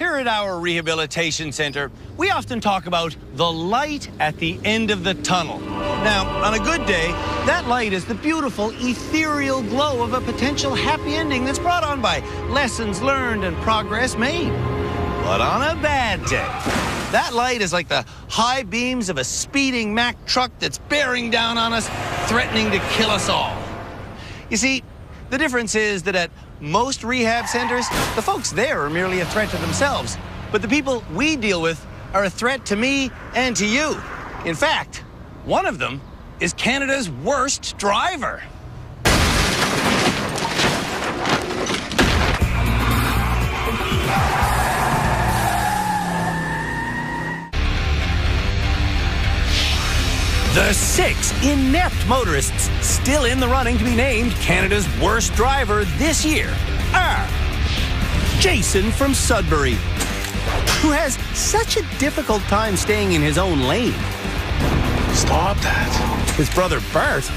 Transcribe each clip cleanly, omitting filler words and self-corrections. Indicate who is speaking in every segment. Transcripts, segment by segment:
Speaker 1: Here at our rehabilitation center, we often talk about the light at the end of the tunnel. Now, on a good day, that light is the beautiful, ethereal glow of a potential happy ending that's brought on by lessons learned and progress made. But on a bad day, that light is like the high beams of a speeding Mack truck that's bearing down on us, threatening to kill us all. You see, the difference is that at most rehab centers, the folks there are merely a threat to themselves, but the people we deal with are a threat to me and to you. In fact, one of them is Canada's worst driver. The 6 inept motorists still in the running to be named Canada's worst driver this year are Jason from Sudbury, who has such a difficult time staying in his own lane.
Speaker 2: Stop that.
Speaker 1: His brother Bart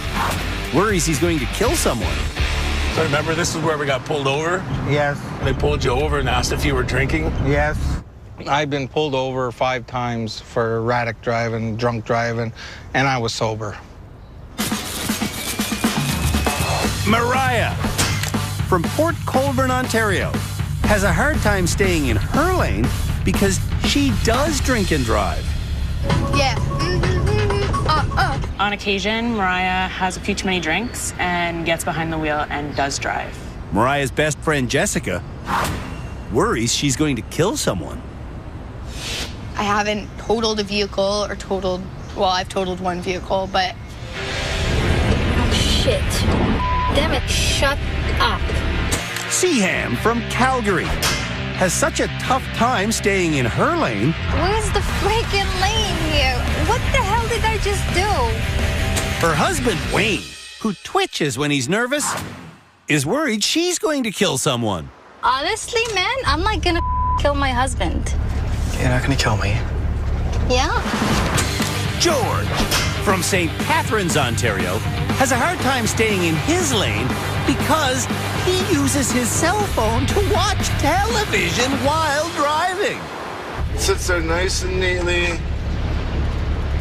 Speaker 1: worries he's going to kill someone.
Speaker 2: So remember, this is where we got pulled over?
Speaker 3: Yes.
Speaker 2: They pulled you over and asked if you were drinking?
Speaker 3: Yes.
Speaker 4: I've been pulled over 5 times for erratic driving, drunk driving, and I was sober.
Speaker 1: Mariah from Port Colborne, Ontario, has a hard time staying in her lane because she does drink and drive.
Speaker 5: Yeah.
Speaker 6: On occasion, Mariah has a few too many drinks and gets behind the wheel and does drive.
Speaker 1: Mariah's best friend, Jessica, worries she's going to kill someone.
Speaker 5: I haven't totaled a vehicle or well, I've totaled one vehicle, but...
Speaker 7: Oh, shit. Damn it, shut up.
Speaker 1: Seaham from Calgary has such a tough time staying in her lane.
Speaker 7: Where's the freaking lane here? What the hell did I just do?
Speaker 1: Her husband, Wayne, who twitches when he's nervous, is worried she's going to kill someone.
Speaker 7: Honestly, man, I'm not gonna kill my husband.
Speaker 3: You're not gonna kill me.
Speaker 7: Yeah?
Speaker 1: George from St. Catharines, Ontario, has a hard time staying in his lane because he uses his cell phone to watch television while driving.
Speaker 8: It sits there nice and neatly.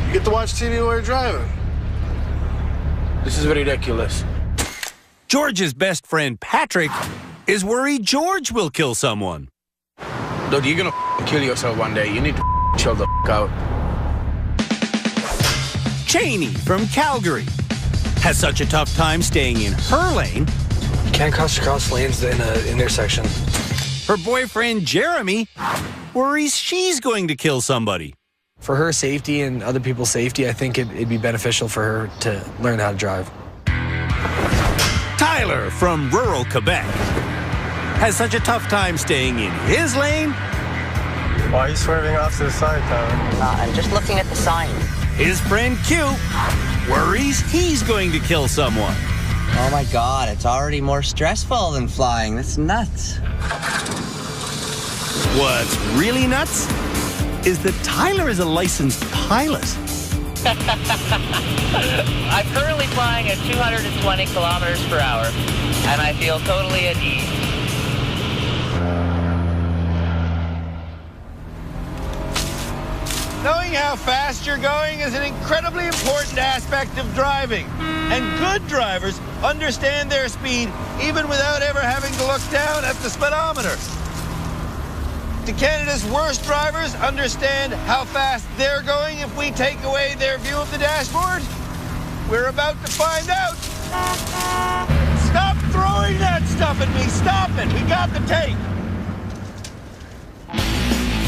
Speaker 8: You get to watch TV while you're driving.
Speaker 2: This is ridiculous.
Speaker 1: George's best friend, Patrick, is worried George will kill someone.
Speaker 2: Dude, you're gonna kill yourself one day. You need to chill the out.
Speaker 1: Cheney from Calgary has such a tough time staying in her lane.
Speaker 3: You can't cross lanes in an intersection.
Speaker 1: Her boyfriend, Jeremy, worries she's going to kill somebody.
Speaker 3: For her safety and other people's safety, I think it'd be beneficial for her to learn how to drive.
Speaker 1: Tyler from rural Quebec has such a tough time staying in his lane.
Speaker 8: Why are you swerving off to the side, Tyler?
Speaker 9: I'm just looking at the sign.
Speaker 1: His friend Q worries he's going to kill someone.
Speaker 9: Oh my God, it's already more stressful than flying. That's nuts.
Speaker 1: What's really nuts is that Tyler is a licensed pilot.
Speaker 9: I'm currently flying at 220 kilometers per hour, and I feel totally at ease.
Speaker 1: Knowing how fast you're going is an incredibly important aspect of driving. And good drivers understand their speed even without ever having to look down at the speedometer. Do Canada's worst drivers understand how fast they're going if we take away their view of the dashboard? We're about to find out. Stop throwing that stuff at me. Stop it. We got the tape.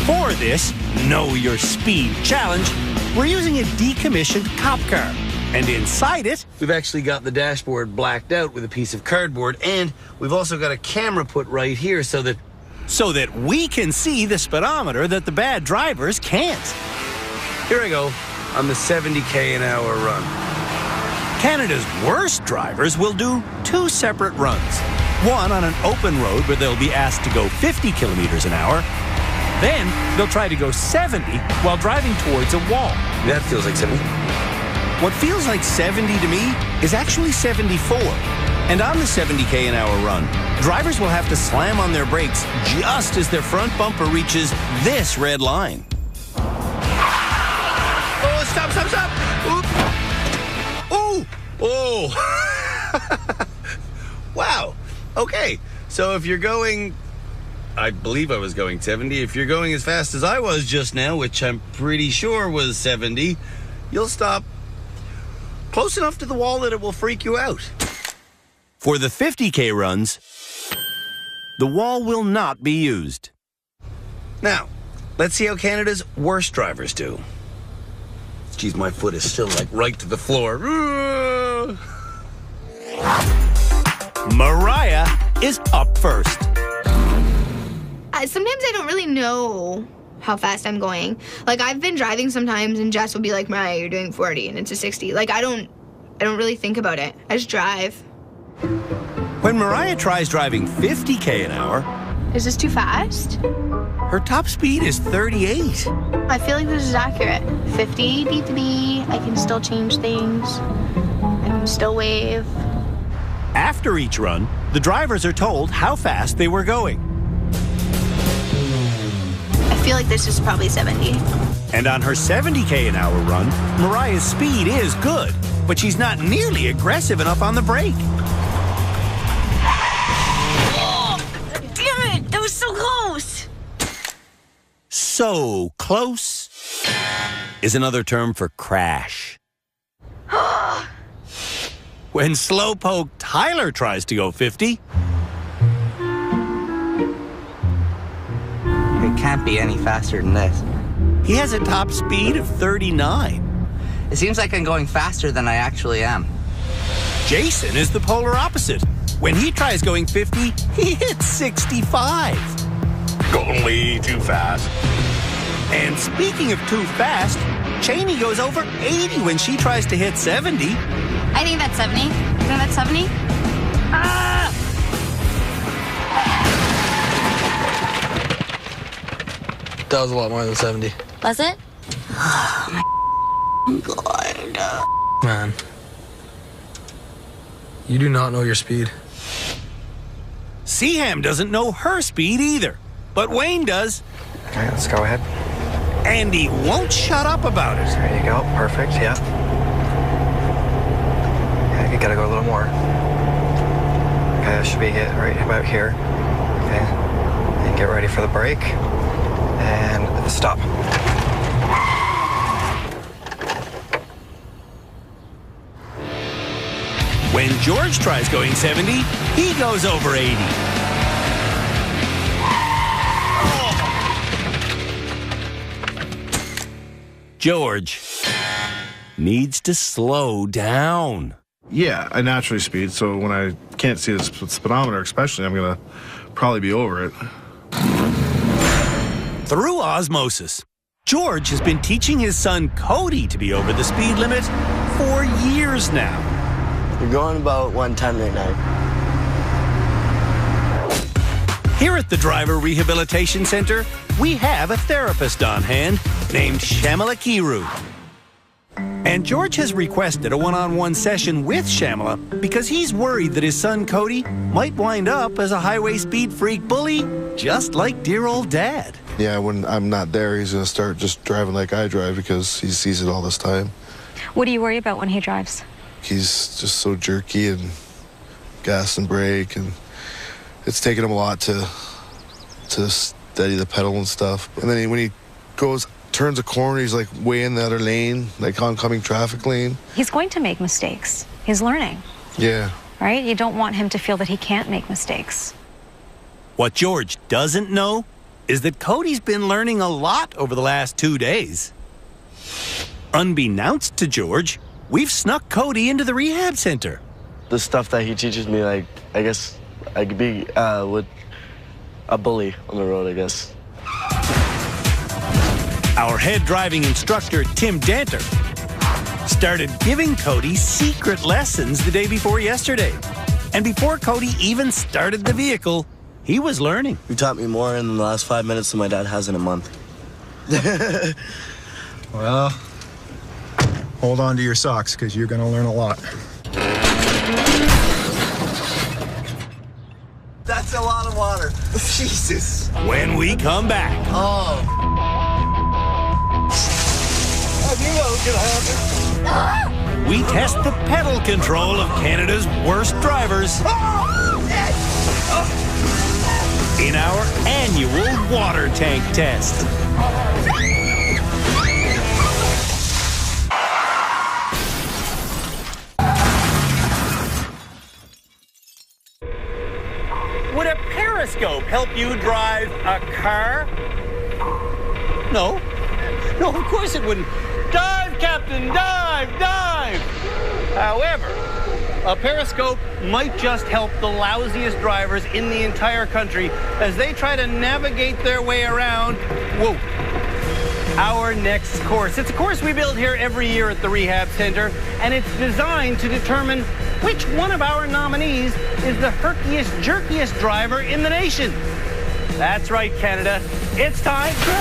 Speaker 1: For this Know Your Speed challenge, we're using a decommissioned cop car. And inside it, we've actually got the dashboard blacked out with a piece of cardboard, and we've also got a camera put right here so that we can see the speedometer that the bad drivers can't. Here I go on the 70k an hour run. Canada's worst drivers will do 2 separate runs. One on an open road where they'll be asked to go 50 kilometers an hour. Then they'll try to go 70 while driving towards a wall. That feels like 70. What feels like 70 to me is actually 74. And on the 70k an hour run, drivers will have to slam on their brakes just as their front bumper reaches this red line.
Speaker 2: Oh, stop, stop, stop. Ooh. Oh. Wow. Okay. So if you're going, I believe I was going 70. If you're going as fast as I was just now, which I'm pretty sure was 70, you'll stop close enough to the wall that it will freak you out.
Speaker 1: For the 50k runs, the wall will not be used.
Speaker 2: Now, let's see how Canada's worst drivers do. Geez, my foot is still like right to the floor.
Speaker 1: Mariah is up first.
Speaker 5: Sometimes I don't really know how fast I'm going. Like, I've been driving sometimes and Jess will be like, Mariah, you're doing 40 and it's a 60. Like, I don't really think about it. I just drive.
Speaker 1: When Mariah tries driving 50k an hour,
Speaker 5: Is this too fast?
Speaker 1: her top speed is 38.
Speaker 5: I feel like this is accurate. 50 beat the bee. I can still change things. I can still wave.
Speaker 1: After each run, the drivers are told how fast they were going.
Speaker 5: I feel like this is probably 70.
Speaker 1: And on her 70k an hour run, Mariah's speed is good, but she's not nearly aggressive enough on the brake.
Speaker 5: Oh, damn it! That was so close!
Speaker 1: So close is another term for crash. When slowpoke Tyler tries to go 50,
Speaker 10: It can't be any faster than this.
Speaker 1: he has a top speed of 39.
Speaker 10: It seems like I'm going faster than I actually am.
Speaker 1: Jason is the polar opposite. When he tries going 50, he hits 65.
Speaker 8: Going way too fast.
Speaker 1: And speaking of too fast, Cheney goes over 80 when she tries to hit 70.
Speaker 7: I think that's 70. You think that's 70?
Speaker 3: That was a lot more than 70.
Speaker 7: Was it?
Speaker 3: Man. You do not know your speed.
Speaker 1: Seaham doesn't know her speed either, but Wayne does.
Speaker 11: Okay, let's go ahead.
Speaker 1: And he won't shut up about it.
Speaker 11: There you go. Perfect. Yeah. Yeah, you gotta go a little more. Okay, that should be it right about here. Okay. And get ready for the brake. And stop.
Speaker 1: When George tries going 70, he goes over 80. George needs to slow down.
Speaker 8: Yeah, I naturally speed, so when I can't see the speedometer especially, I'm going to probably be over it.
Speaker 1: Through osmosis, George has been teaching his son Cody to be over the speed limit for years now.
Speaker 12: You're going about 110 right now.
Speaker 1: Here at the Driver Rehabilitation Center, we have a therapist on hand named Shamala Kiru. And George has requested a one-on-one session with Shamala because he's worried that his son Cody might wind up as a highway speed freak bully, just like dear old Dad.
Speaker 8: Yeah, when I'm not there, he's going to start just driving like I drive because he sees it all this time.
Speaker 13: What do you worry about when he drives?
Speaker 8: He's just so jerky and gas and brake, and it's taken him a lot to steady the pedal and stuff. And then when he turns a corner, he's like way in the other lane, like oncoming traffic lane.
Speaker 13: He's going to make mistakes. He's learning.
Speaker 8: Yeah.
Speaker 13: Right? You don't want him to feel that he can't make mistakes.
Speaker 1: What George doesn't know is that Cody's been learning a lot over the last 2 days. Unbeknownst to George, we've snuck Cody into the rehab center.
Speaker 12: The stuff that he teaches me, like, I guess I could be with a bully on the road, I guess.
Speaker 1: Our head driving instructor, Tim Danter, started giving Cody secret lessons the day before yesterday. And before Cody even started the vehicle, he was learning.
Speaker 12: You taught me more in the last 5 minutes than my dad has in a month.
Speaker 14: Well, hold on to your socks, because you're going to learn a lot.
Speaker 2: Jesus.
Speaker 1: When we come back.
Speaker 2: Oh. I knew that was gonna happen.
Speaker 1: We test the pedal control of Canada's worst drivers in our annual water tank test. Would a periscope help you drive a car? No. No, of course it wouldn't. Dive, Captain, dive, dive! However, a periscope might just help the lousiest drivers in the entire country as they try to navigate their way around, whoa, our next course. It's a course we build here every year at the Rehab Center, and it's designed to determine which one of our nominees is the herkiest, jerkiest driver in the nation. That's right, Canada. It's time for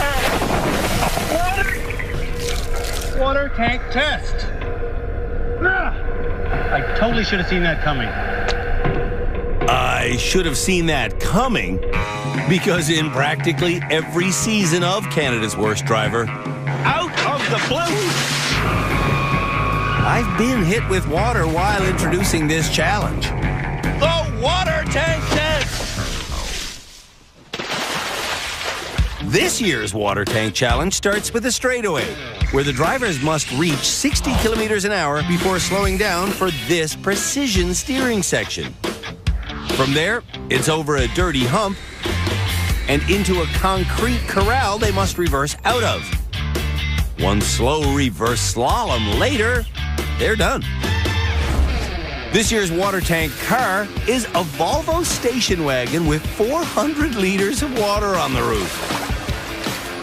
Speaker 1: water tank test. I totally should have seen that coming. I should have seen that coming because in practically every season of Canada's Worst Driver, out of the blue, I've been hit with water while introducing this challenge. The water tank test! This year's water tank challenge starts with a straightaway, where the drivers must reach 60 kilometers an hour before slowing down for this precision steering section. From there, it's over a dirty hump and into a concrete corral they must reverse out of. One slow reverse slalom later, they're done. This year's water tank car is a Volvo station wagon with 400 liters of water on the roof.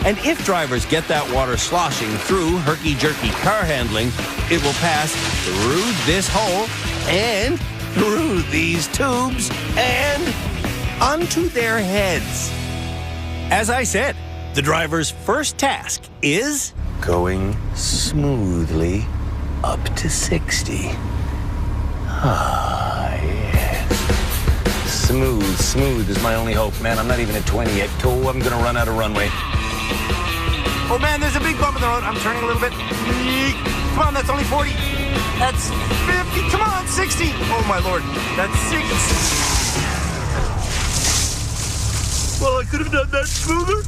Speaker 1: And if drivers get that water sloshing through herky-jerky car handling, it will pass through this hole and through these tubes and onto their heads. As I said, the driver's first task is going smoothly up to 60. Ah, yeah. Smooth is my only hope, man. I'm not even at 20 yet. Oh, I'm gonna run out of runway. Oh man, there's a big bump in the road. I'm turning a little bit. Come on, that's only 40. That's 50. Come on, 60. Oh my lord, that's 60. Well, I could have done that smoother.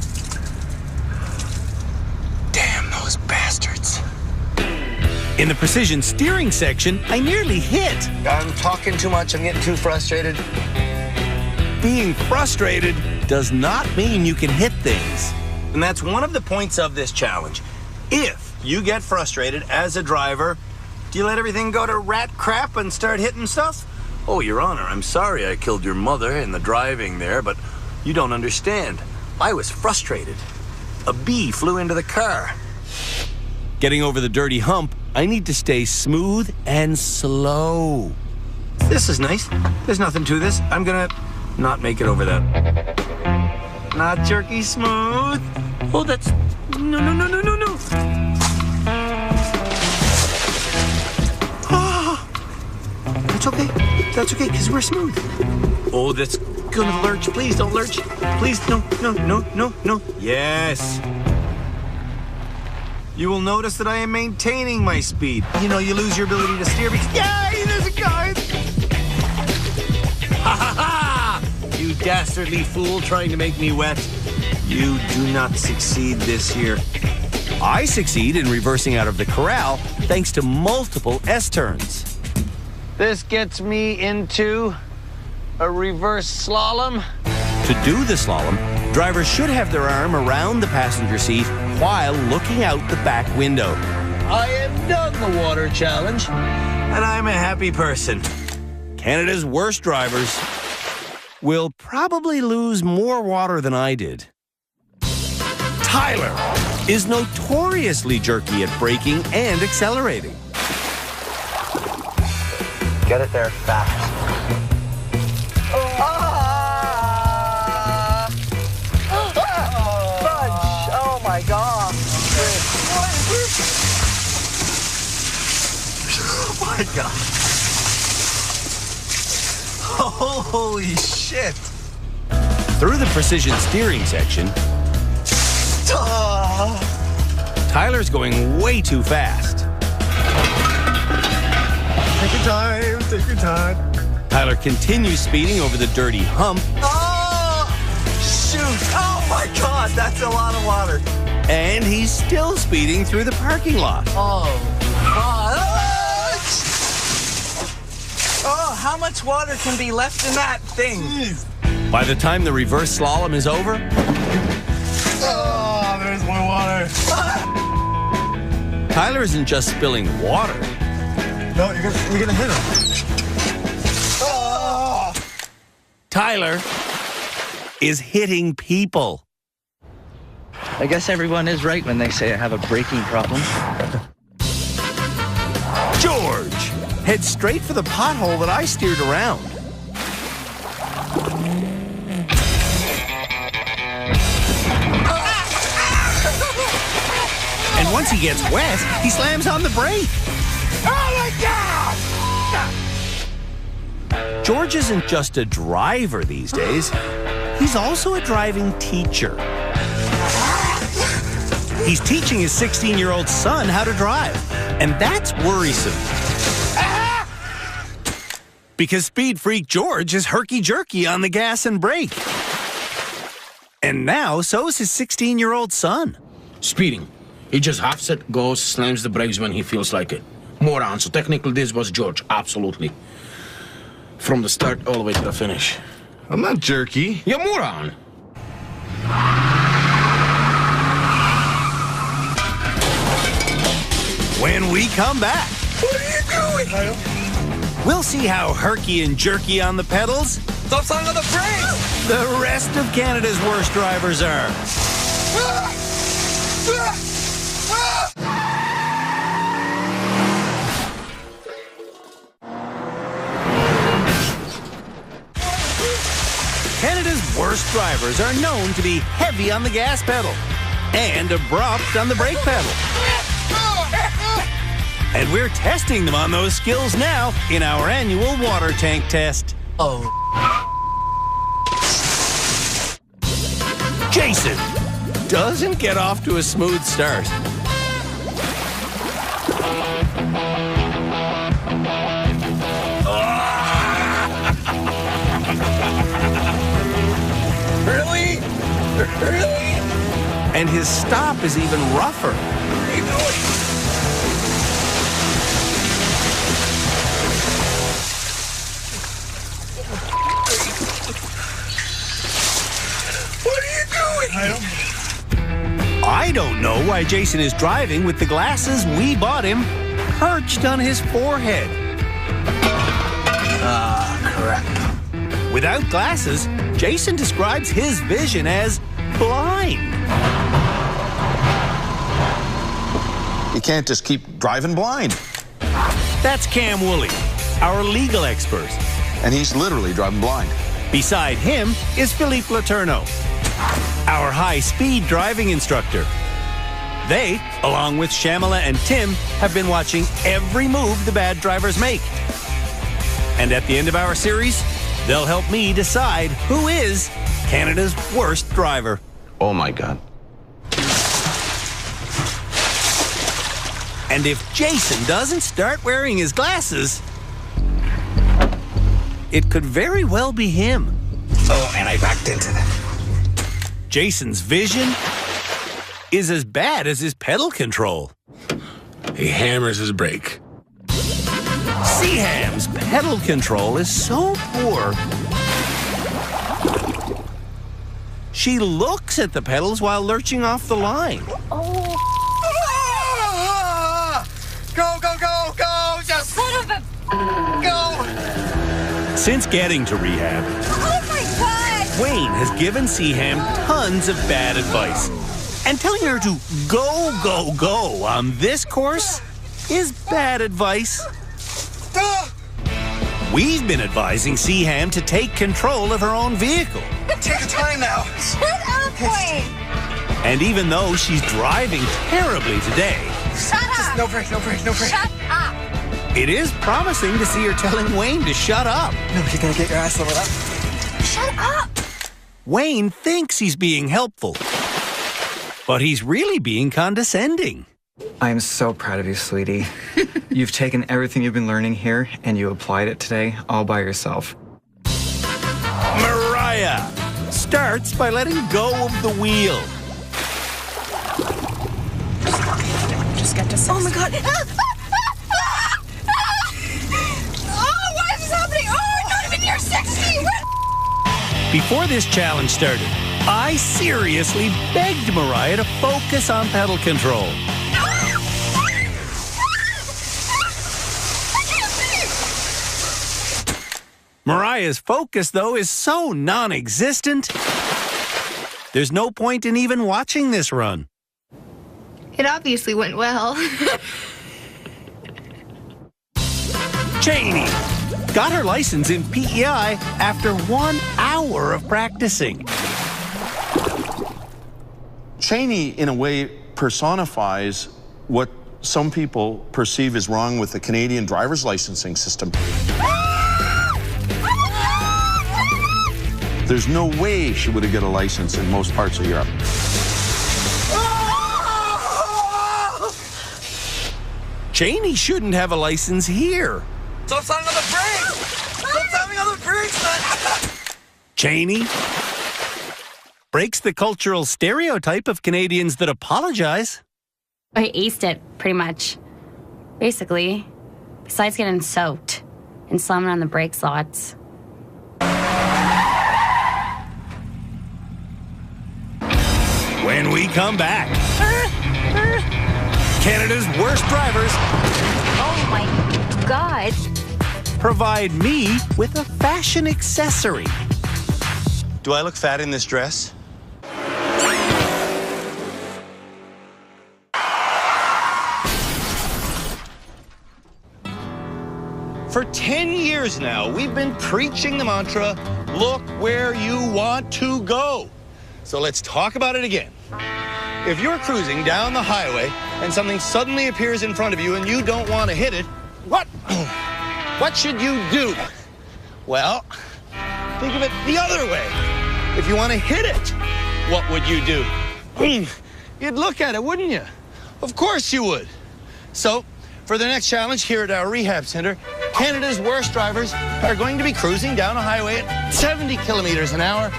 Speaker 1: Damn those bastards. In the precision steering section, I nearly hit.
Speaker 10: I'm talking too much. I'm getting too frustrated.
Speaker 1: Being frustrated does not mean you can hit things. And that's one of the points of this challenge. If you get frustrated as a driver, do you let everything go to rat crap and start hitting stuff? Oh, Your Honor, I'm sorry I killed your mother in the driving there, but you don't understand. I was frustrated. A bee flew into the car. Getting over the dirty hump, I need to stay smooth and slow. This is nice. There's nothing to this. I'm gonna not make it over that. Not jerky smooth. Oh, that's... No. Oh, that's okay. That's okay, because we're smooth. Oh, that's gonna lurch. Please don't lurch. Please, no. Yes. You will notice that I am maintaining my speed. You know, you lose your ability to steer because... Yay, there's a guy! Ha ha ha! You dastardly fool trying to make me wet. You do not succeed this year. I succeed in reversing out of the corral thanks to multiple S-turns. This gets me into a reverse slalom. To do the slalom, drivers should have their arm around the passenger seat while looking out the back window. I have done the water challenge, and I'm a happy person. Canada's worst drivers will probably lose more water than I did. Tyler is notoriously jerky at braking and accelerating.
Speaker 10: Get it there fast. Fudge! Oh my god!
Speaker 2: Oh my god! Holy shit!
Speaker 1: Through the precision steering section, Tyler's going way too fast.
Speaker 8: Take your time, take your time.
Speaker 1: Tyler continues speeding over the dirty hump.
Speaker 10: Oh, shoot. Oh, my God. That's a lot of water.
Speaker 1: And he's still speeding through the parking lot.
Speaker 10: Oh, how much water can be left in that thing?
Speaker 1: By the time the reverse slalom is over,
Speaker 8: Oh, there's more water.
Speaker 1: Tyler isn't just spilling water.
Speaker 8: No, you're gonna hit him. Oh.
Speaker 1: Tyler is hitting people.
Speaker 10: I guess everyone is right when they say I have a braking problem.
Speaker 1: George heads straight for the pothole that I steered around. And once he gets wet, he slams on the brake.
Speaker 10: Oh, my God!
Speaker 1: George isn't just a driver these days. He's also a driving teacher. He's teaching his 16-year-old son how to drive. And that's worrisome. Because speed freak George is herky-jerky on the gas and brake. And now, so is his 16-year-old son.
Speaker 14: Speeding. He just hops it, goes, slams the brakes when he feels like it. Moron. So technically this was George. Absolutely. From the start all the way to the finish.
Speaker 8: I'm not jerky.
Speaker 14: You're moron.
Speaker 1: When we come back,
Speaker 10: What are you doing?
Speaker 1: we'll see how herky and jerky on the pedals
Speaker 10: Stop sign on the brakes!
Speaker 1: the rest of Canada's worst drivers are. Canada's worst drivers are known to be heavy on the gas pedal and abrupt on the brake pedal. And we're testing them on those skills now in our annual water tank test.
Speaker 10: Oh.
Speaker 1: Jason doesn't get off to a smooth start.
Speaker 10: Really? Really?
Speaker 1: And his stop is even rougher.
Speaker 10: What are you doing? What are you doing?
Speaker 1: I don't know why Jason is driving with the glasses we bought him perched on his forehead.
Speaker 10: Crap.
Speaker 1: Without glasses, Jason describes his vision as blind.
Speaker 15: You can't just keep driving blind.
Speaker 1: That's Cam Woolley, our legal expert.
Speaker 15: And he's literally driving blind.
Speaker 1: Beside him is Philippe Letourneau, our high-speed driving instructor. They, along with Shamala and Tim, have been watching every move the bad drivers make. And at the end of our series, they'll help me decide who is Canada's worst driver.
Speaker 15: Oh, my God.
Speaker 1: And if Jason doesn't start wearing his glasses, it could very well be him.
Speaker 10: Oh, and I backed into that.
Speaker 1: Jason's vision is as bad as his pedal control.
Speaker 14: He hammers his brake.
Speaker 1: Seaham's pedal control is so poor. She looks at the pedals while lurching off the line.
Speaker 10: Oh. Go, go, go, go! Just son of a... Go!
Speaker 1: Since getting to rehab,
Speaker 7: Oh my God!
Speaker 1: Wayne has given Seaham tons of bad advice. And telling her to go, go, go on this course is bad advice. We've been advising Seaham to take control of her own vehicle.
Speaker 10: Take your time now.
Speaker 7: Shut up, Wayne!
Speaker 1: And even though she's driving terribly today,
Speaker 7: Shut up!
Speaker 10: No break, no break, no break.
Speaker 7: Shut up!
Speaker 1: it is promising to see her telling Wayne to shut up.
Speaker 10: Nobody's gonna get your ass over that.
Speaker 7: Shut up!
Speaker 1: Wayne thinks he's being helpful, but he's really being condescending.
Speaker 11: I am so proud of you, sweetie. You've taken everything you've been learning here and you applied it today all by yourself.
Speaker 1: Mariah starts by letting go of the wheel.
Speaker 6: Just get to 60.
Speaker 5: Oh my God. Oh, why is this happening? Oh, I'm not even near 60.
Speaker 1: Before this challenge started, I seriously begged Mariah to focus on pedal control. Mariah's focus, though, is so non-existent. There's no point in even watching this run.
Speaker 5: It obviously went well.
Speaker 1: Janie got her license in PEI after 1 hour of practicing.
Speaker 15: Cheney, in a way, personifies what some people perceive as wrong with the Canadian driver's licensing system. There's no way she would have got a license in most parts of Europe.
Speaker 1: Janie shouldn't have a license here.
Speaker 10: Stop slamming on the brakes! Stop slamming on the brakes, man!
Speaker 1: Janie breaks the cultural stereotype of Canadians that apologize.
Speaker 16: I aced it, pretty much. Basically. Besides getting soaked and slamming on the brakes lots.
Speaker 1: When we come back, Canada's worst drivers.
Speaker 13: Oh my God.
Speaker 1: Provide me with a fashion accessory.
Speaker 2: Do I look fat in this dress? For 10 years now, we've been preaching the mantra, look where you want to go. So let's talk about it again. If you're cruising down the highway and something suddenly appears in front of you and you don't want to hit it, what should you do? Well, think of it the other way. If you want to hit it, what would you do? You'd look at it, wouldn't you? Of course you would. So, for the next challenge here at our rehab center, Canada's worst drivers are going to be cruising down a highway at 70 kilometers an hour,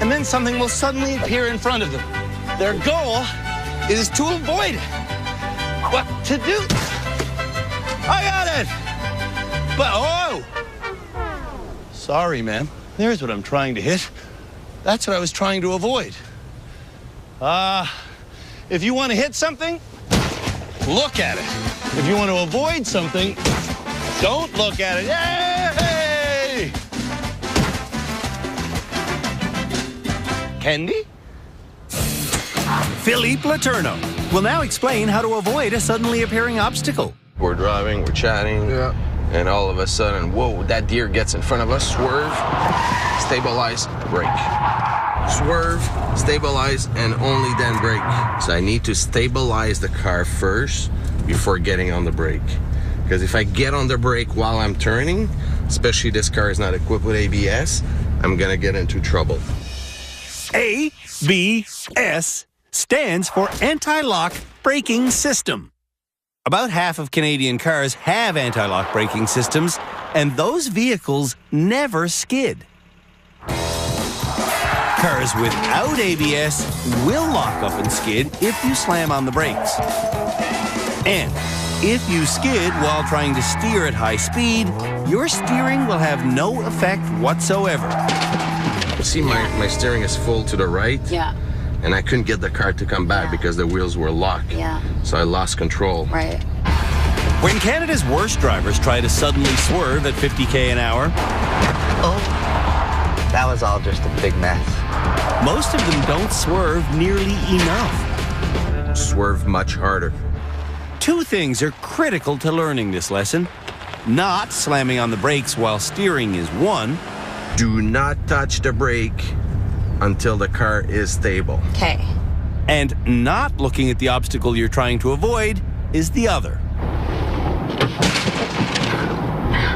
Speaker 2: and then something will suddenly appear in front of them. Their goal is to avoid it. What to do? I got it! But, oh! Sorry, ma'am. There's what I'm trying to hit. That's what I was trying to avoid. If you want to hit something, look at it. If you want to avoid something, don't look at it. Yay! Candy?
Speaker 1: Philippe Laterno will now explain how to avoid a suddenly appearing obstacle.
Speaker 17: We're driving, we're chatting, and all of a sudden, whoa, that deer gets in front of us, swerve, stabilize, brake. Swerve, stabilize, and only then brake. So I need to stabilize the car first before getting on the brake. Because if I get on the brake while I'm turning, especially this car is not equipped with ABS, I'm gonna get into trouble.
Speaker 1: ABS stands for Anti-Lock Braking System. About half of Canadian cars have anti-lock braking systems, and those vehicles never skid. Cars without ABS will lock up and skid if you slam on the brakes. And if you skid while trying to steer at high speed, your steering will have no effect whatsoever.
Speaker 17: See, my steering is full to the right.
Speaker 16: Yeah.
Speaker 17: And I couldn't get the car to come back because the wheels were locked.
Speaker 16: Yeah.
Speaker 17: So I lost control.
Speaker 16: Right.
Speaker 1: When Canada's worst drivers try to suddenly swerve at 50k an hour,
Speaker 10: That was all just a big mess.
Speaker 1: most of them don't swerve nearly enough.
Speaker 17: Swerve much harder.
Speaker 1: Two things are critical to learning this lesson. Not slamming on the brakes while steering is one.
Speaker 17: Do not touch the brake until the car is stable.
Speaker 16: Okay.
Speaker 1: And not looking at the obstacle you're trying to avoid is the other.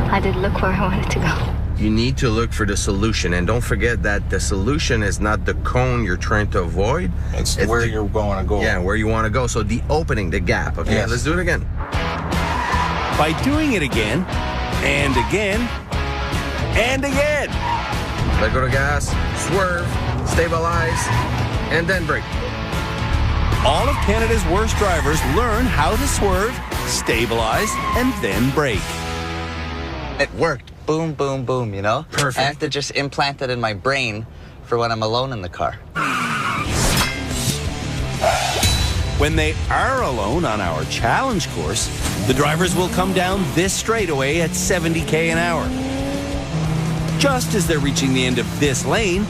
Speaker 7: I did look where I wanted to go.
Speaker 17: you need to look for the solution. And don't forget that the solution is not the cone you're trying to avoid.
Speaker 4: It's where you're going to go.
Speaker 17: Yeah, where you want to go. So the opening, the gap. Okay,
Speaker 4: Yes.
Speaker 17: let's do it again.
Speaker 1: By doing it again, and again, and again.
Speaker 17: Let go of gas, swerve, stabilize, and then brake.
Speaker 1: All of Canada's worst drivers learn how to swerve, stabilize, and then brake.
Speaker 10: It worked. Boom, boom, boom, you know?
Speaker 17: Perfect.
Speaker 10: I have to just implant it in my brain for when I'm alone in the car.
Speaker 1: When they are alone on our challenge course, the drivers will come down this straightaway at 70k an hour. Just as they're reaching the end of this lane,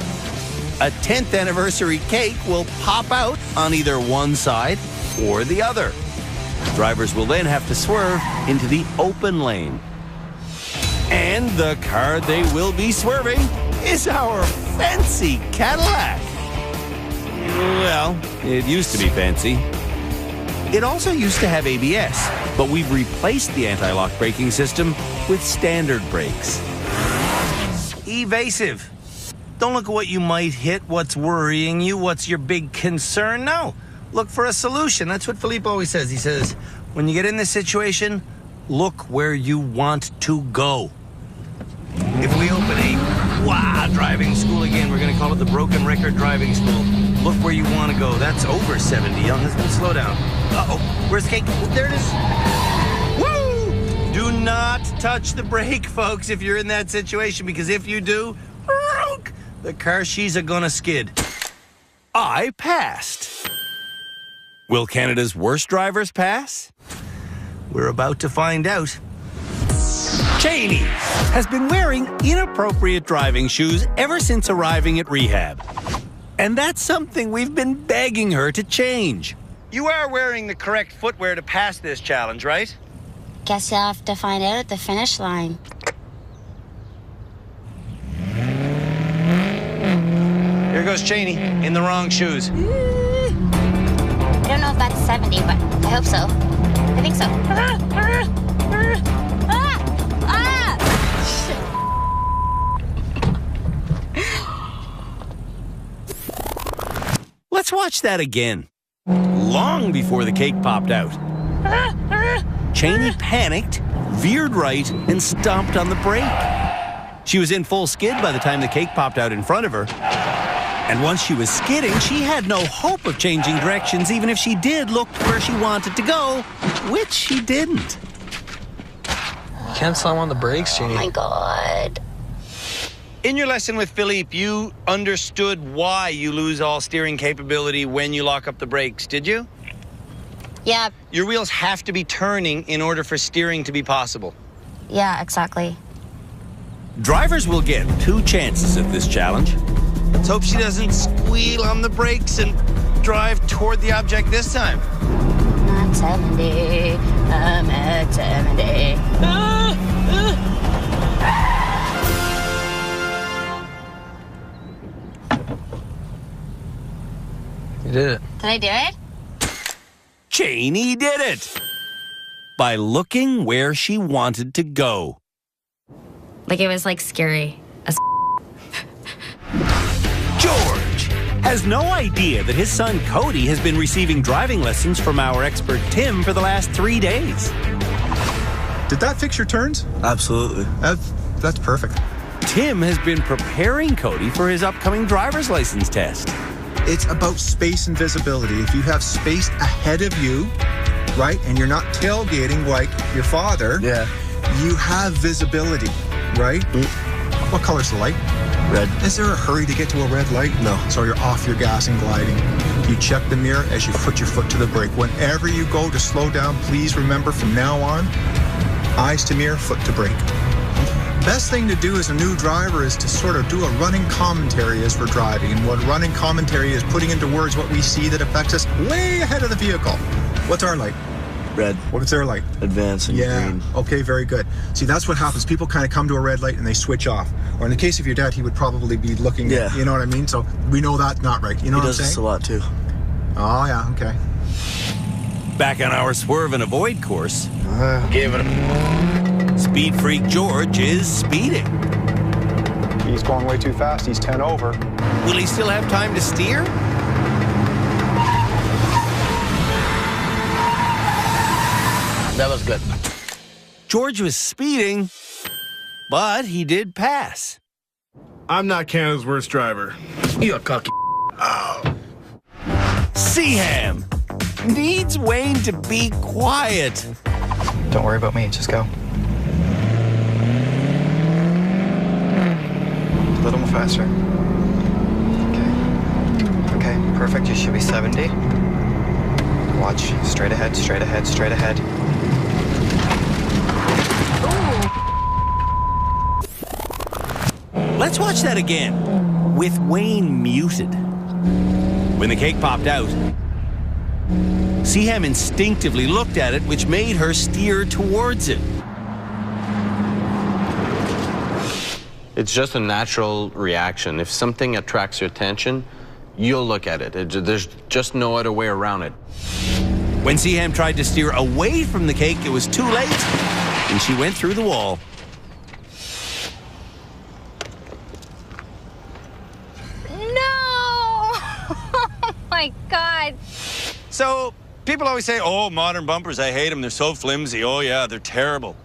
Speaker 1: a 10th anniversary cake will pop out on either one side or the other. Drivers will then have to swerve into the open lane. And the car they will be swerving is our fancy Cadillac. Well, it used to be fancy. It also used to have ABS, but we've replaced the anti-lock braking system with standard brakes. Evasive. Don't look at what you might hit, what's worrying you, what's your big concern. No, look for a solution. That's what Philippe always says. He says, when you get in this situation, look where you want to go. If we open a driving school again, we're going to call it the Broken Record Driving School. Look where you want to go. That's over 70. Young husband, slow down. Uh-oh, where's the cake? There it is. Woo! Do not touch the brake, folks, if you're in that situation, because if you do, the car she's gonna skid. I passed. Will Canada's worst drivers pass? We're about to find out. Cheney has been wearing inappropriate driving shoes ever since arriving at rehab. And that's something we've been begging her to change. You are wearing the correct footwear to pass this challenge, right?
Speaker 16: Guess you'll have to find out at the finish line.
Speaker 1: Here goes Cheney in the wrong shoes.
Speaker 16: I don't know if that's 70, but I hope so. I think so.
Speaker 1: Let's watch that again. Long before the cake popped out. Cheney panicked, veered right, and stomped on the brake. She was in full skid by the time the cake popped out in front of her. And once she was skidding, she had no hope of changing directions, even if she did look where she wanted to go, which she didn't.
Speaker 3: You can't slam on the brakes, Cheney.
Speaker 16: Oh my God.
Speaker 1: In your lesson with Philippe, you understood why you lose all steering capability when you lock up the brakes, did you?
Speaker 16: Yeah.
Speaker 1: Your wheels have to be turning in order for steering to be possible.
Speaker 16: Yeah, exactly.
Speaker 1: Drivers will get 2 chances at this challenge. Let's hope she doesn't squeal on the brakes and drive toward the object this time.
Speaker 16: I'm at 70. I'm at 70.
Speaker 3: You did it.
Speaker 16: Did I do it?
Speaker 1: Cheney did it! By looking where she wanted to go.
Speaker 16: Like it was like scary.
Speaker 1: George has no idea that his son Cody has been receiving driving lessons from our expert Tim for the last 3 days.
Speaker 18: Did that fix your turns?
Speaker 12: Absolutely.
Speaker 18: That's perfect.
Speaker 1: Tim has been preparing Cody for his upcoming driver's license test.
Speaker 18: It's about space and visibility. If you have space ahead of you, right, and you're not tailgating like your father, you have visibility, right? What color's the light?
Speaker 12: Red.
Speaker 18: Is there a hurry to get to a red light?
Speaker 12: No.
Speaker 18: So you're off your gas and gliding. You check the mirror as you put your foot to the brake. Whenever you go to slow down, please remember from now on, eyes to mirror, foot to brake. Best thing to do as a new driver is to sort of do a running commentary as we're driving. And what running commentary is putting into words what we see that affects us way ahead of the vehicle. What's our light?
Speaker 12: Red.
Speaker 18: What is their light?
Speaker 12: Advancing. Green.
Speaker 18: Okay, very good. See, that's what happens. People kind of come to a red light and they switch off. Or in the case of your dad, he would probably be looking at, you know what I mean? So we know that's not right. You know what I'm saying?
Speaker 12: He does this a lot too.
Speaker 18: Oh, yeah, okay.
Speaker 1: Back on our swerve and avoid course. Give it a... Speed freak George is speeding.
Speaker 18: He's going way too fast. He's 10 over.
Speaker 1: Will he still have time to steer?
Speaker 14: That was good.
Speaker 1: George was speeding, but he did pass.
Speaker 8: I'm not Canada's worst driver.
Speaker 14: You're cocky.
Speaker 1: Seaham needs Wayne to be quiet.
Speaker 11: Don't worry about me, just go. A little more faster. Okay. Okay, perfect. You should be 70. Watch. Straight ahead, straight ahead, straight ahead.
Speaker 1: Let's watch that again, with Wayne muted. When the cake popped out, Seaham instinctively looked at it, which made her steer towards it.
Speaker 17: It's just a natural reaction. If something attracts your attention, you'll look at it. There's just no other way around it.
Speaker 1: When Seaham tried to steer away from the cake, it was too late, and she went through the wall.
Speaker 7: My God.
Speaker 1: So, people always say, oh, modern bumpers, I hate them. They're so flimsy. Oh, yeah, they're terrible.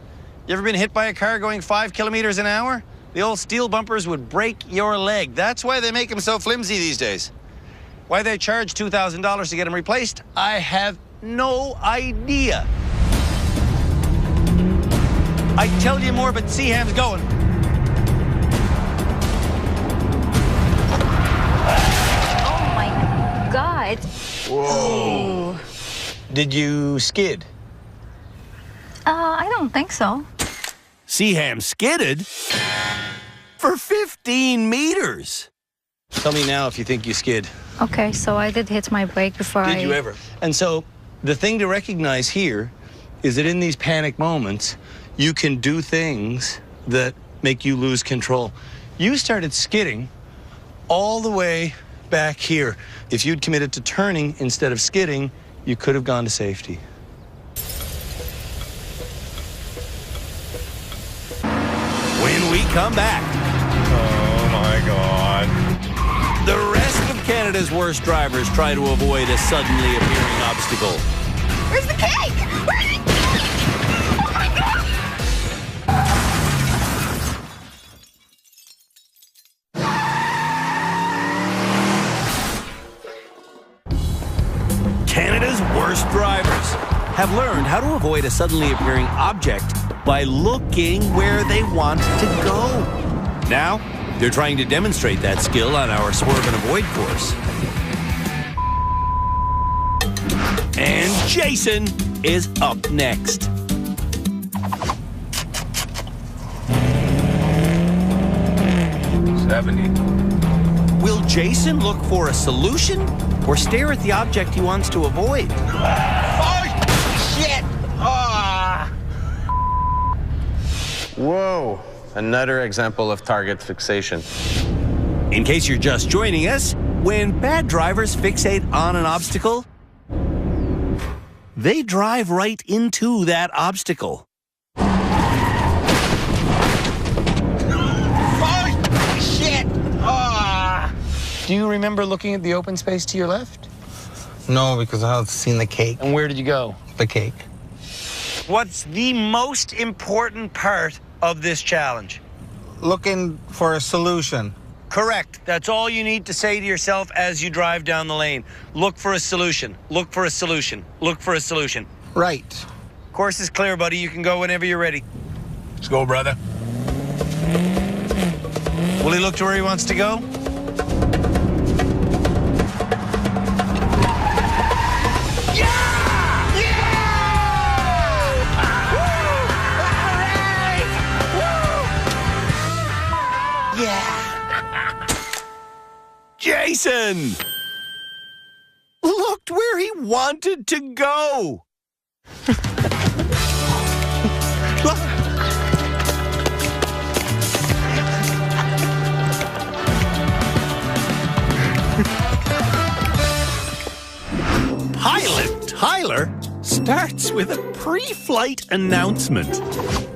Speaker 1: You ever been hit by a car going 5 kilometers an hour? The old steel bumpers would break your leg. That's why they make them so flimsy these days. Why they charge $2,000 to get them replaced, I have no idea. I'd tell you more, but Seaham's going.
Speaker 7: God.
Speaker 1: Whoa. Did you skid?
Speaker 7: I don't think so.
Speaker 1: Seaham skidded for 15 meters. Tell me now if you think you skid.
Speaker 7: Okay, so I did hit my brake before
Speaker 1: Did you ever? And so the thing to recognize here is that in these panic moments, you can do things that make you lose control. You started skidding all the way back here. If you'd committed to turning instead of skidding, you could have gone to safety. When we come back.
Speaker 18: Oh my God.
Speaker 1: The rest of Canada's worst drivers try to avoid a suddenly appearing obstacle.
Speaker 10: Where's the cake? Where's the cake? Oh my God!
Speaker 1: Canada's worst drivers have learned how to avoid a suddenly appearing object by looking where they want to go. Now, they're trying to demonstrate that skill on our Swerve and Avoid course. And Jason is up next. Will Jason look for a solution or stare at the object he wants to avoid?
Speaker 10: Oh, shit! Ah!
Speaker 17: Whoa, another example of target fixation.
Speaker 1: In case you're just joining us, when bad drivers fixate on an obstacle, they drive right into that obstacle.
Speaker 10: Oh, shit! Ah!
Speaker 3: Do you remember looking at the open space to your left?
Speaker 4: No, because I had seen the cake.
Speaker 3: And where did you go?
Speaker 4: The cake.
Speaker 1: What's the most important part of this challenge?
Speaker 4: Looking for a solution.
Speaker 1: Correct. That's all you need to say to yourself as you drive down the lane. Look for a solution. Look for a solution. Look for a solution.
Speaker 4: Right.
Speaker 1: Course is clear, buddy. You can go whenever you're ready.
Speaker 14: Let's go, brother.
Speaker 1: Will he look to where he wants to go? Jason looked where he wanted to go. Pilot Tyler starts with a pre-flight announcement.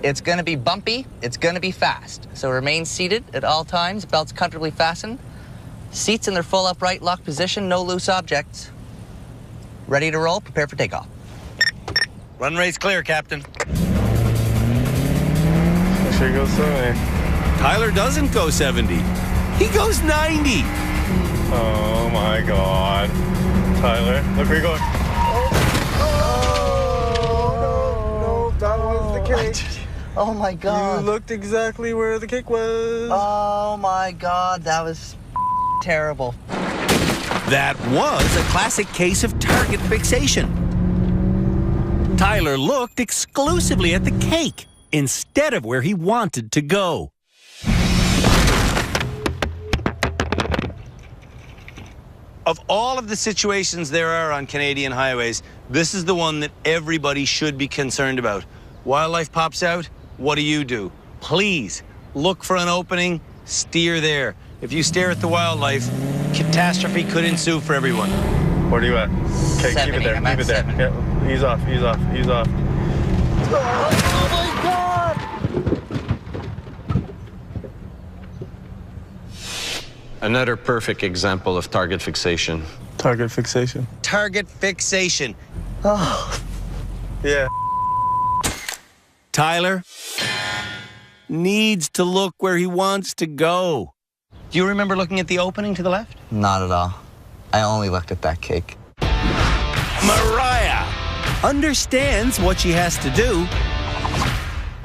Speaker 9: It's going to be bumpy. It's going to be fast. So remain seated at all times. Belts comfortably fastened. Seats in their full upright locked position. No loose objects. Ready to roll. Prepare for takeoff.
Speaker 1: Runway's clear, Captain.
Speaker 12: Make sure he goes 70.
Speaker 1: Tyler doesn't go 70. He goes 90.
Speaker 12: Oh my God. Tyler, look where you're going.
Speaker 11: No, that was the cake.
Speaker 9: Oh my God.
Speaker 11: You looked exactly where the cake was.
Speaker 9: Oh my God. That was terrible.
Speaker 1: That was a classic case of target fixation. Tyler looked exclusively at the cake instead of where he wanted to go. Of all of the situations there are on Canadian highways, this is the one that everybody should be concerned about. Wildlife pops out, what do? Please look for an opening, steer there. If you stare at the wildlife, catastrophe could ensue for everyone.
Speaker 12: Where are you at? Okay, keep it there. Keep it there. Yeah, ease off.
Speaker 11: Oh my God!
Speaker 17: Another perfect example of target fixation.
Speaker 12: Target fixation.
Speaker 1: Target fixation.
Speaker 11: Oh.
Speaker 12: Yeah.
Speaker 1: Tyler needs to look where he wants to go. Do you remember looking at the opening to the left?
Speaker 9: Not at all. I only looked at that cake.
Speaker 1: Mariah understands what she has to do.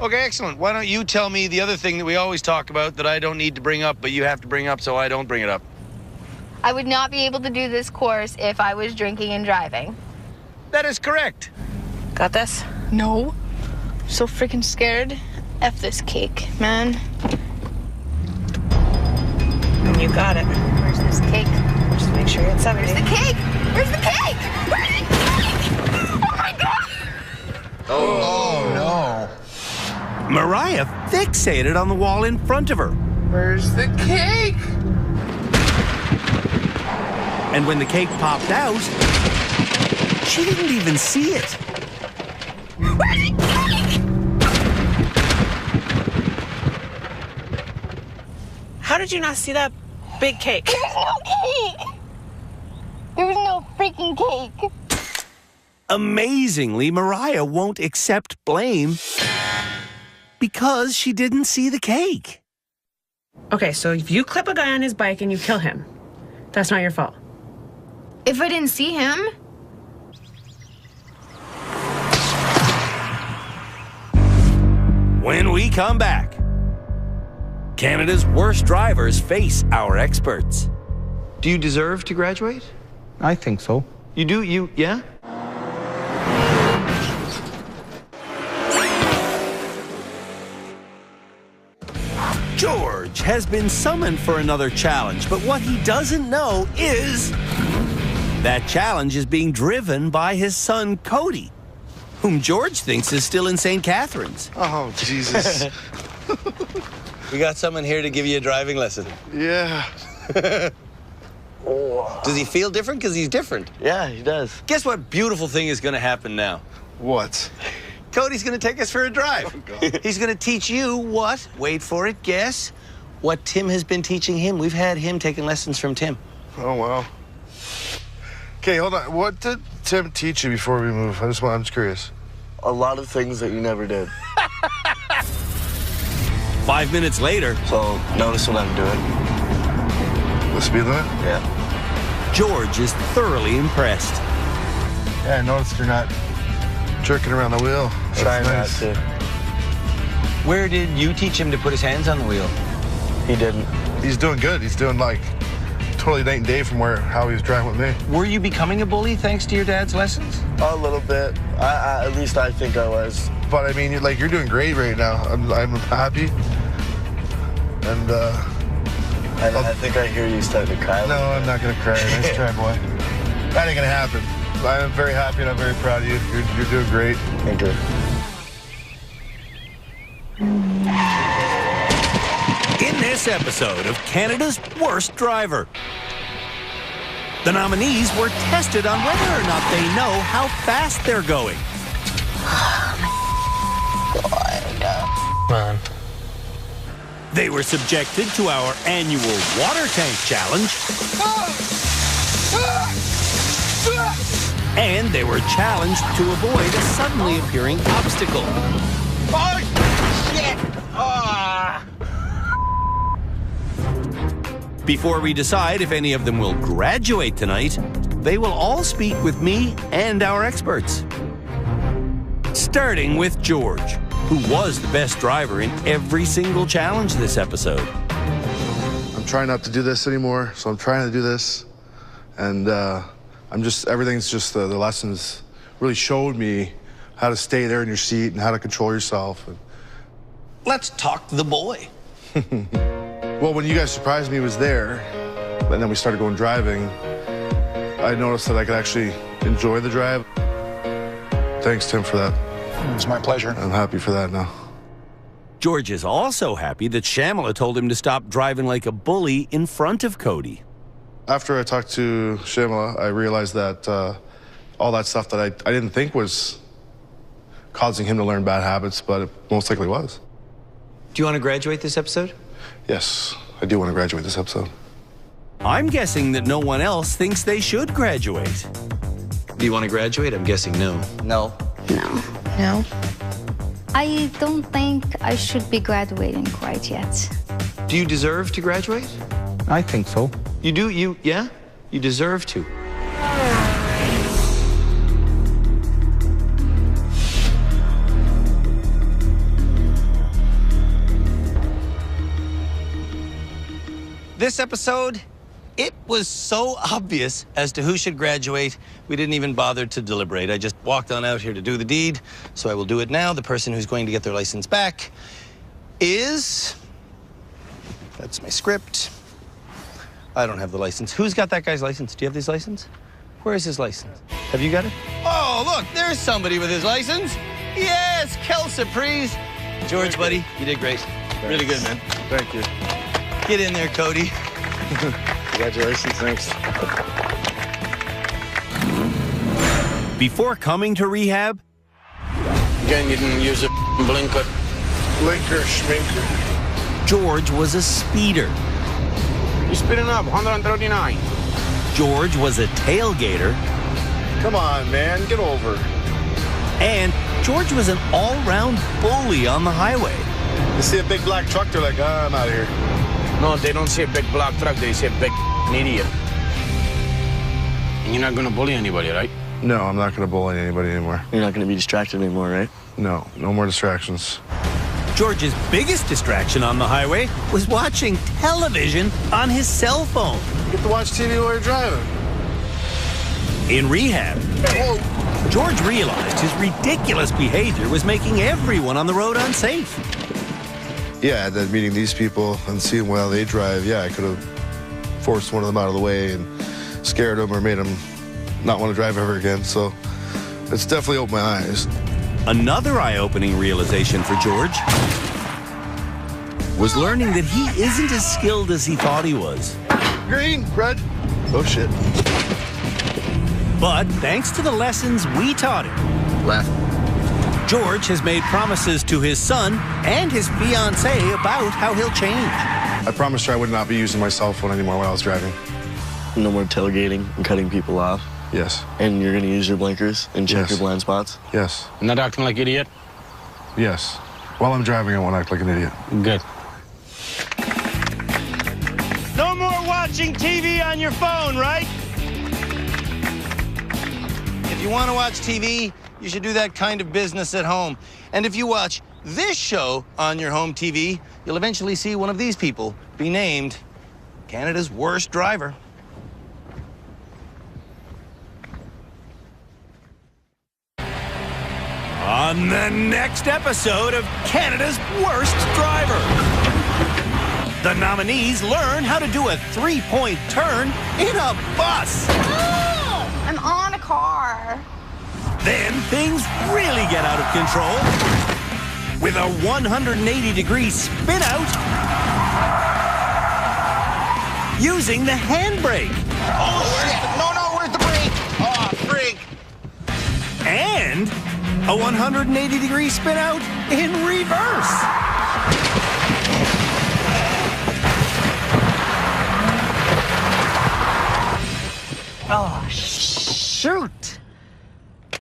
Speaker 1: Okay, excellent. Why don't you tell me the other thing that we always talk about that I don't need to bring up, but you have to bring up so I don't bring it up?
Speaker 5: I would not be able to do this course if I was drinking and driving.
Speaker 1: That is correct.
Speaker 5: Got this? No. So freaking scared. F this cake, man.
Speaker 6: You got it.
Speaker 5: Where's this cake?
Speaker 6: Just make sure it's 70.
Speaker 5: Where's the cake? Where's the cake? Where's the cake? Oh my God!
Speaker 11: Oh no.
Speaker 1: Mariah fixated on the wall in front of her.
Speaker 10: Where's the cake?
Speaker 1: And when the cake popped out, she didn't even see it.
Speaker 5: Where's the cake?
Speaker 6: How did you not see that big cake?
Speaker 5: There's no cake. There was no freaking cake.
Speaker 1: Amazingly, Mariah won't accept blame because she didn't see the cake.
Speaker 6: Okay, so if you clip a guy on his bike and you kill him, that's not your fault.
Speaker 5: If I didn't see him?
Speaker 1: When we come back, Canada's worst drivers face our experts. Do you deserve to graduate?
Speaker 4: I think so.
Speaker 1: You do? Yeah? George has been summoned for another challenge, but what he doesn't know is that challenge is being driven by his son, Cody, whom George thinks is still in St. Catharines.
Speaker 8: Oh, Jesus.
Speaker 1: We got someone here to give you a driving lesson.
Speaker 8: Yeah.
Speaker 1: Does he feel different? Because he's different.
Speaker 12: Yeah, he does.
Speaker 1: Guess what beautiful thing is going to happen now?
Speaker 8: What?
Speaker 1: Cody's going to take us for a drive. He's going to teach you what, wait for it, guess, what Tim has been teaching him. We've had him taking lessons from Tim.
Speaker 8: Oh, wow. Okay, hold on. What did Tim teach you before we move? I'm just curious.
Speaker 12: A lot of things that you never did.
Speaker 1: 5 minutes later.
Speaker 12: So notice what I'm doing.
Speaker 8: The speed limit?
Speaker 12: Yeah.
Speaker 1: George is thoroughly impressed.
Speaker 8: Yeah, I noticed you're not jerking around the wheel.
Speaker 12: Trying not to.
Speaker 1: Where did you teach him to put his hands on the wheel?
Speaker 12: He didn't.
Speaker 8: He's doing good. He's doing like totally night and day from how he was driving with me.
Speaker 1: Were you becoming a bully thanks to your dad's lessons?
Speaker 12: A little bit. At least I think I was.
Speaker 8: But I mean, you're doing great right now. I'm happy. And
Speaker 12: I think I hear you starting to cry.
Speaker 8: No, I'm not gonna cry. Nice try, boy. That ain't gonna happen. I'm very happy and I'm very proud of you. You're doing great.
Speaker 12: Thank you.
Speaker 1: In this episode of Canada's Worst Driver. The nominees were tested on whether or not they know how fast they're going.
Speaker 11: Man.
Speaker 1: They were subjected to our annual water tank challenge. And they were challenged to avoid a suddenly appearing obstacle.
Speaker 17: Oh, shit! Ah.
Speaker 1: Before we decide if any of them will graduate tonight, they will all speak with me and our experts. Starting with George, who was the best driver in every single challenge this episode.
Speaker 8: I'm trying not to do this anymore, so I'm trying to do this. And everything's just, the lessons really showed me how to stay there in your seat and how to control yourself.
Speaker 1: Let's talk to the boy.
Speaker 8: Well, when you guys surprised me was there, and then we started going driving, I noticed that I could actually enjoy the drive. Thanks, Tim, for that.
Speaker 18: It was my pleasure.
Speaker 8: I'm happy for that now.
Speaker 1: George is also happy that Shamala told him to stop driving like a bully in front of Cody.
Speaker 8: After I talked to Shamala, I realized that all that stuff that I didn't think was causing him to learn bad habits, but it most likely was.
Speaker 10: Do you want to graduate this episode?
Speaker 8: Yes, I do want to graduate this episode.
Speaker 1: I'm guessing that no one else thinks they should graduate.
Speaker 10: Do you want to graduate? I'm guessing no.
Speaker 9: No.
Speaker 7: No.
Speaker 5: No.
Speaker 7: I don't think I should be graduating quite yet.
Speaker 10: Do you deserve to graduate?
Speaker 4: I think so.
Speaker 10: You do? Yeah? You deserve to.
Speaker 1: This episode, it was so obvious as to who should graduate, we didn't even bother to deliberate. I just walked on out here to do the deed, so I will do it now. The person who's going to get their license back is... That's my script. I don't have the license. Who's got that guy's license? Do you have his license? Where is his license? Have you got it? Oh, look, there's somebody with his license. Yes, Kel Surprise. George, buddy, you did great. Really good, man.
Speaker 8: Thank you.
Speaker 1: Get in there, Cody.
Speaker 8: Congratulations, thanks.
Speaker 1: Before coming to rehab,
Speaker 14: Again, you didn't use a blinker.
Speaker 8: Blinker, schminker.
Speaker 1: George was a speeder.
Speaker 14: You're speeding up, 139.
Speaker 1: George was a tailgater.
Speaker 8: Come on, man, get over.
Speaker 1: And George was an all-round bully on the highway.
Speaker 8: You see a big black truck, they're like, I'm out of here.
Speaker 14: No, they don't see a big black truck, they see a big idiot. And you're not gonna bully anybody, right?
Speaker 8: No, I'm not gonna bully anybody anymore.
Speaker 12: You're not gonna be distracted anymore, right?
Speaker 8: No, no more distractions.
Speaker 1: George's biggest distraction on the highway was watching television on his cell phone.
Speaker 8: You get to watch TV while you're driving.
Speaker 1: In rehab, George realized his ridiculous behavior was making everyone on the road unsafe.
Speaker 8: Yeah, and then meeting these people and seeing how they drive, yeah, I could have forced one of them out of the way and scared them or made them not want to drive ever again. So it's definitely opened my eyes.
Speaker 1: Another eye-opening realization for George was learning that he isn't as skilled as he thought he was.
Speaker 8: Green, red. Oh, shit.
Speaker 1: But thanks to the lessons we taught him,
Speaker 10: Left.
Speaker 1: George has made promises to his son and his fiancée about how he'll change.
Speaker 8: I promised her I would not be using my cell phone anymore while I was driving.
Speaker 12: No more tailgating and cutting people off.
Speaker 8: Yes.
Speaker 12: And you're gonna use your blinkers and check
Speaker 8: Yes.
Speaker 12: your blind spots?
Speaker 8: Yes.
Speaker 14: Not acting like idiot?
Speaker 8: Yes. While I'm driving, I won't act like an idiot.
Speaker 14: Good.
Speaker 1: No more watching TV on your phone, right? If you want to watch TV, you should do that kind of business at home. And if you watch this show on your home TV, you'll eventually see one of these people be named Canada's worst driver. On the next episode of Canada's Worst Driver, the nominees learn how to do a three-point turn in a bus.
Speaker 5: Oh, I'm on a car.
Speaker 1: Then things really get out of control with a 180-degree spin out using the handbrake.
Speaker 10: Oh, shit.
Speaker 1: A 180-degree spin out in reverse.
Speaker 9: Oh, shoot.